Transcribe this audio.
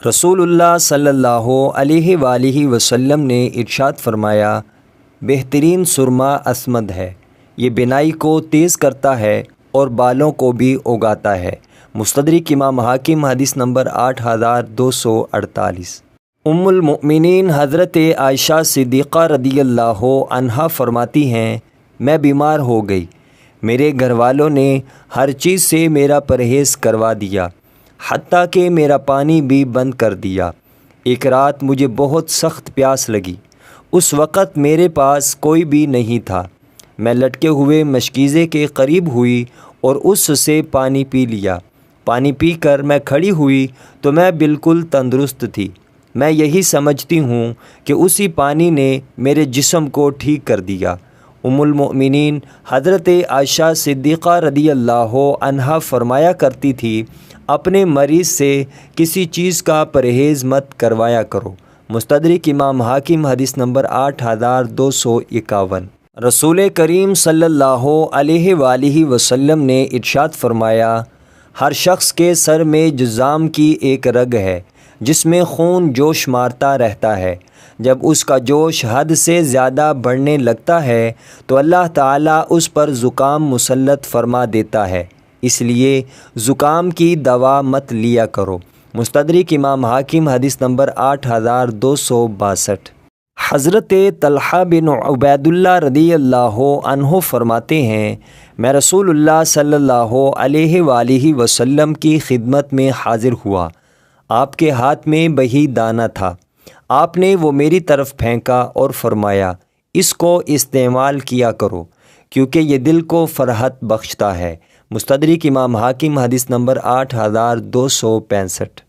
رسول اللہ صلی اللہ علیہ وآلہ وسلم نے ارشاد فرمایا، بہترین سرما اسمد ہے، یہ بینائی کو تیز کرتا ہے اور بالوں کو بھی اگاتا ہے۔ مستدرک امام حاکم، حدیث نمبر 8248۔ ام المؤمنین حضرت عائشہ صدیقہ رضی اللہ عنہا فرماتی ہیں، میں بیمار ہو گئی، میرے گھر والوں نے ہر چیز سے میرا پرہیز کروا دیا، حتیٰ کہ میرا پانی بھی بند کر دیا۔ ایک رات مجھے بہت سخت پیاس لگی، اس وقت میرے پاس کوئی بھی نہیں تھا، میں لٹکے ہوئے مشکیزے کے قریب ہوئی اور اس سے پانی پی لیا۔ پانی پی کر میں کھڑی ہوئی تو میں بالکل تندرست تھی۔ میں یہی سمجھتی ہوں کہ اسی پانی نے میرے جسم کو ٹھیک کر دیا۔ ام المؤمنین حضرت عائشہ صدیقہ رضی اللہ عنہا فرمایا کرتی تھی، اپنے مریض سے کسی چیز کا پرہیز مت کروایا کرو۔ مستدرک امام حاکم، حدیث نمبر 8251۔ رسول کریم صلی اللہ علیہ وآلہ وسلم نے ارشاد فرمایا، ہر شخص کے سر میں جذام کی ایک رگ ہے جس میں خون جوش مارتا رہتا ہے۔ جب اس کا جوش حد سے زیادہ بڑھنے لگتا ہے تو اللہ تعالیٰ اس پر زکام مسلط فرما دیتا ہے، اس لیے زکام کی دوا مت لیا کرو۔ مستدرک امام حاکم، حدیث نمبر 8262۔ حضرت طلحہ بن عبید اللہ رضی اللہ عنہ فرماتے ہیں، میں رسول اللہ صلی اللہ علیہ وآلہ وسلم کی خدمت میں حاضر ہوا، آپ کے ہاتھ میں بہی دانہ تھا، آپ نے وہ میری طرف پھینکا اور فرمایا، اس کو استعمال کیا کرو کیونکہ یہ دل کو فرحت بخشتا ہے۔ مستدرک امام حاکم، حدیث نمبر 8265۔